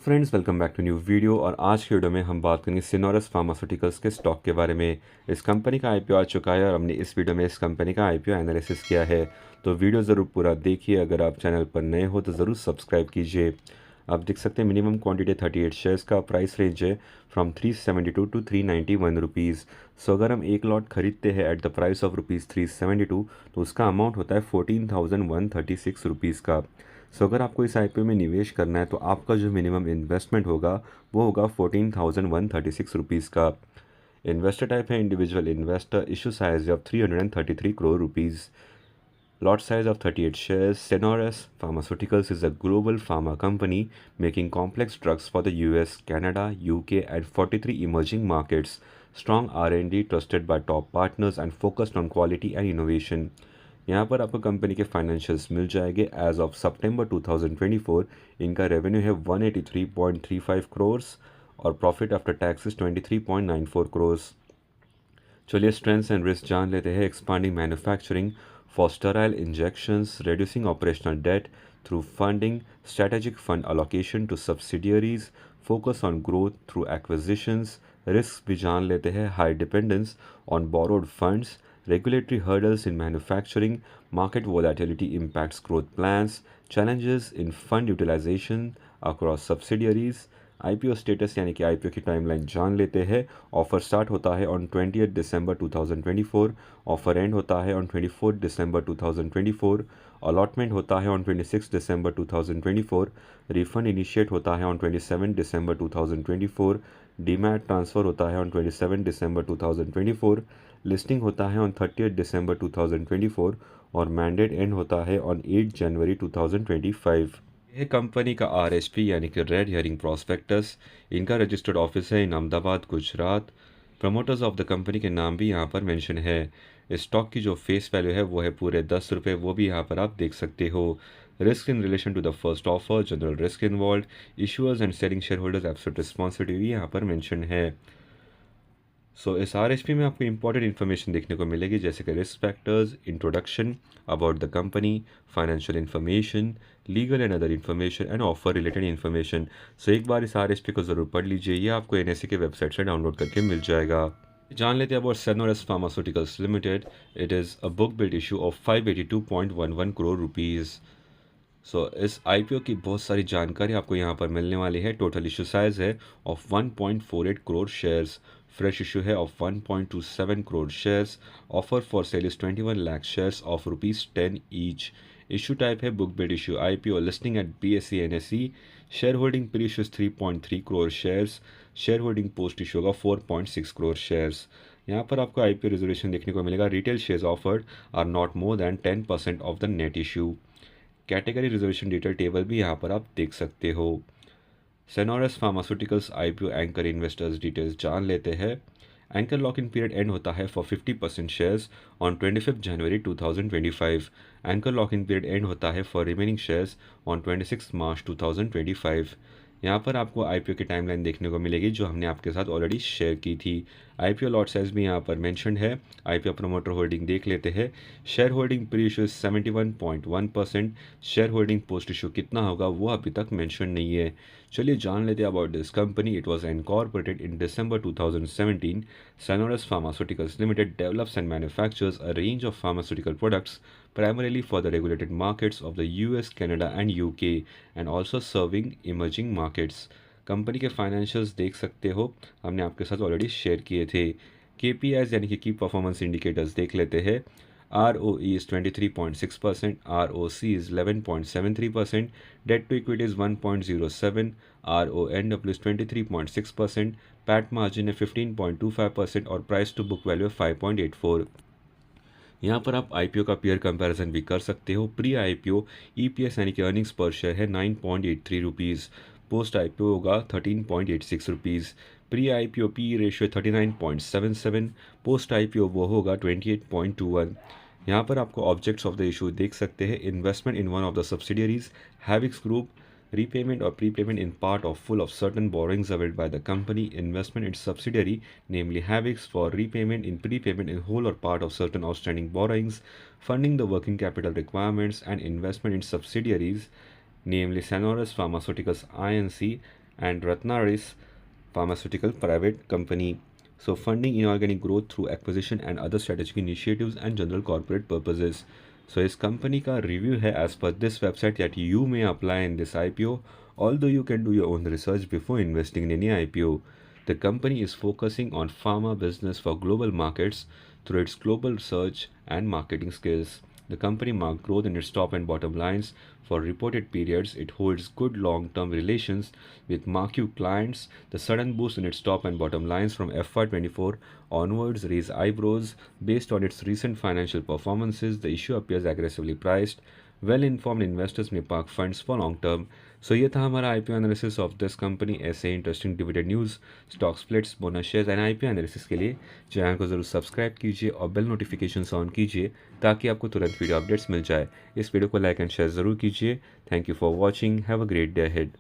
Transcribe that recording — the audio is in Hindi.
Friends, welcome back to new video. और आज की वीडियो में हम बात करेंगे सिनोरस फार्मास्यूटिकल्स के स्टॉक के बारे में। इस कंपनी का आईपीओ आ चुका है और हमने इस वीडियो में इस कंपनी का आईपीओ एनालिसिस किया है। तो वीडियो ज़रूर पूरा देखिए। अगर आप चैनल पर नए हो तो ज़रूर सब्सक्राइब कीजिए। आप देख सकते हैं मिनिमम क्वांटिटी 38 शेयर्स का प्राइस रेंज है फ्रॉम 372 टू 391 रुपीज़। सो अगर हम एक लॉट खरीदते हैं at the price of rupees 372 तो उसका अमाउंट होता है 14,136 रुपीज़ का। सो अगर आपको इस आईपीओ में निवेश करना है तो आपका जो मिनिमम इन्वेस्टमेंट होगा वो होगा 14,136 रुपीज़ का। इन्वेस्टर टाइप है individual investor. Issue size of 333 crore rupees. Lot size of 38 shares. Cenorus Pharmaceuticals is a global pharma company making complex drugs for the US, Canada, UK, and 43 emerging markets. Strong R&D, trusted by top partners, and focused on quality and innovation. यहाँ पर आपको कंपनी के फाइनेंशियल्स मिल जाएंगे। एज ऑफ सितंबर 2024 इनका रेवेन्यू है 183.35 करोड़ और प्रॉफिट आफ्टर टैक्सेस 23.94 करोड़। चलिए स्ट्रेंथ्स एंड रिस्क जान लेते हैं। Expanding manufacturing for sterile injections, reducing operational debt through funding, strategic fund allocation to subsidiaries, focus on growth through acquisitions. Risks भी जान लेते हैं। High dependence on borrowed funds, regulatory hurdles in manufacturing, market volatility impacts growth plans, challenges in fund utilization across subsidiaries. IPO status यानी कि आईपीओ की टाइमलाइन जान लेते हैं। ऑफर स्टार्ट होता है ऑन 20 दिसंबर 2024। ऑफर एंड होता है ऑन 24 दिसंबर 2024। अलॉटमेंट होता है ऑन 26 दिसंबर 2024। रिफंड इनिशिएट होता है ऑन 27 दिसंबर 2024। डीमैट ट्रांसफ़र होता है ऑन 27 दिसंबर 2024। लिस्टिंग होता है ऑन 30 दिसंबर 2024 और मैंडेट एंड होता है ऑन 8 जनवरी 2025। यह कंपनी का आरएचपी यानी कि रेड हेयरिंग प्रोस्पेक्टस। इनका रजिस्टर्ड ऑफिस है in Ahmedabad, Gujarat. Promoters of the company के नाम भी यहाँ पर मेंशन है। स्टॉक की जो फेस वैल्यू है वो है पूरे 10 रुपये, वो भी यहाँ पर आप देख सकते हो। Risk in relation to the first offer, general risk involve, issuers and selling shareholders absolute responsibility यहाँ पर मेंशन है। इस आरएचपी में आपको इंपॉर्टेंट इन्फॉर्मेशन देखने को मिलेगी, जैसे कि risk factors, introduction, about the company, financial information, legal and other information and offer related information. एक बार इस आरएचपी को ज़रूर पढ़ लीजिए। ये आपको एनएससी के वेबसाइट से डाउनलोड करके मिल जाएगा। जान लेते हैं about Senores Pharmaceuticals Limited. It is a book build issue of 582.11 crore rupees. इस आईपीओ की बहुत सारी जानकारी आपको यहाँ पर मिलने वाली है। टोटल इशू साइज है of 1.48 crore shares. Fresh issue है of 1.27 crore shares. Offer for sale is 21 lakh shares of ₹10 each. Issue type है book build issue IPO. Listing at BSE NSE. Share holding pre issue 3.3 crore shares. Share holding post issue होगा 4.6 करोड़ शेयर्स। यहाँ पर आपको आईपीओ रिजर्वेशन देखने को मिलेगा। Retail shares offered are not more than 10% of the net issue. Category reservation detail table भी यहाँ पर आप देख सकते हो। Senores Pharmaceuticals IPO anchor investors details जान लेते हैं। Anchor lock in period end होता है फॉर 50% शेयर्स ऑन 25 जनवरी 2025। Anchor lock in period end होता है फॉर रिमेनिंग शेयर्स ऑन 26 मार्च 2025। यहाँ पर आपको आईपीओ की टाइमलाइन देखने को मिलेगी जो हमने आपके साथ ऑलरेडी शेयर की थी। आईपीओ लॉट साइज भी यहाँ पर मेंशन है। आईपीओ प्रमोटर होल्डिंग देख लेते हैं। Share holding pre issue 71.1%। Share holding post issue कितना होगा वो अभी तक मेंशन नहीं है। चलिए जान लेते हैं about this company. It was incorporated in December 2017. Sanoris Pharmaceuticals Limited develops and manufactures a range of pharmaceutical products primarily for the regulated markets of the US, Canada and UK and also serving emerging markets. Company के फाइनेंशियल्स देख सकते हो, हमने आपके साथ ऑलरेडी शेयर किए थे। KPIs यानी कि की परफॉर्मेंस इंडिकेटर्स देख लेते हैं। ROE is 23.6%, ROC is 11.73%, debt to equity is 1.07, RONW is 23.6%, PAT margin है 15.25% और प्राइस टू बुक वैल्यू है 5.84। यहाँ पर आप आईपीओ का पीयर कंपैरिजन भी कर सकते हो। प्री आईपीओ ईपीएस यानी कि अर्निंग्स पर शेयर है 9.83 रुपीज़। पोस्ट आईपीओ होगा 13.86 rupees. Pre IPO P ratio 39.77। Post IPO वो होगा 28.21। यहाँ पर आपको ऑब्जेक्ट्स ऑफ द इशू देख सकते हैं। Investment in one of the subsidiaries Havix group, repayment or prepayment in part or full of certain borrowings availed by the company, investment in subsidiary, namely Havix, for repayment in prepayment in whole or part of certain outstanding borrowings, funding the working capital requirements and investment in subsidiaries, namely Sanoris Pharmaceuticals Inc., and Ratnaris Pharmaceutical Private Company. So, funding inorganic growth through acquisition and other strategic initiatives and general corporate purposes. So, इस कंपनी का रिव्यू है as per this website that you may apply in this IPO, although you can do your own research before investing in any IPO. The company is focusing on pharma business for global markets through its global research and marketing skills. The company marked growth in its top and bottom lines for reported periods. It holds good long-term relations with marquee clients. The sudden boost in its top and bottom lines from FY24 onwards raise eyebrows based on its recent financial performances. The issue appears aggressively priced. Well-informed investors may park funds for long term. So ये था हमारा IPO analysis of this company. ऐसे interesting dividend news, stock splits, bonus shares and IPO analysis के लिए चैनल को ज़रूर सब्सक्राइब कीजिए और बेल नोटिफिकेशन ऑन कीजिए ताकि आपको तुरंत वीडियो अपडेट्स मिल जाए। इस वीडियो को लाइक एंड शेयर ज़रूर कीजिए। Thank you for watching. Have a great day ahead.